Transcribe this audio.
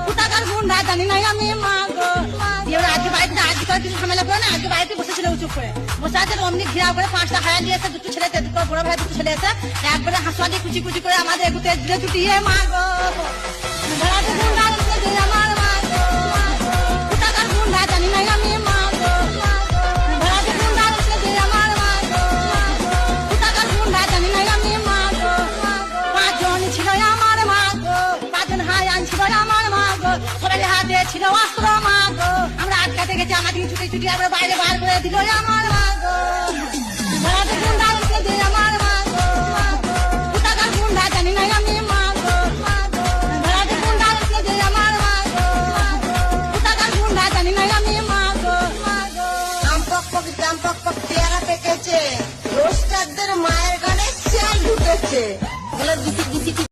কোথাকার গুন্ডা জানি নাই আমি মা গো। দিয়ে ওরা আজকে বাড়িতে আজকে করে কিছু ঝামেলা করে না, আজকে বাড়িতে বসেছিল চুপ করে বসে আছে। অমনি ঘিরা করে 5টা হায়া নিয়েছে, দুটো ছেলে, দুটো বড় ভাই, দুটো ছেলে এসে একবারে হাঁসুয়া দিয়ে কুচি কুচি করে আমাদের এগুতে দিলে ছুটিয়ে মা গো। ঘোড়াতে গুন্ডা যে আমার মা গো। কোথাকার গুন্ডা জানি নাই আমি মা গো। ঘোড়াতে গুন্ডা যে আমার মা গো। কোথাকার গুন্ডা জানি নাই আমি মা গো। 5 জন ছিল আমার মা গো, 5 জন হায়ান ছিল আমার মা গো। সবাই হাতে ছিল অস্ত্র মা গো। আমরা আটকাতে গেছি, আমাদের ছুটে ছুটি আমরা বাইরে বার করে দিল আমার মা গো। ঘোড়াতে গুন্ডা যে আমার মা গো। কোথাকার গুন্ডা জানি নাই আমি মা গো। ঘোড়াতে গুন্ডা যে আমার মা গো। কোথাকার গুন্ডা জানি নাই আমি মা গো। জাম পক পেয়ারা পেকেছে, রোস্টারদের মায়ের গানে চাল ঢুকেছে। বলে দিছি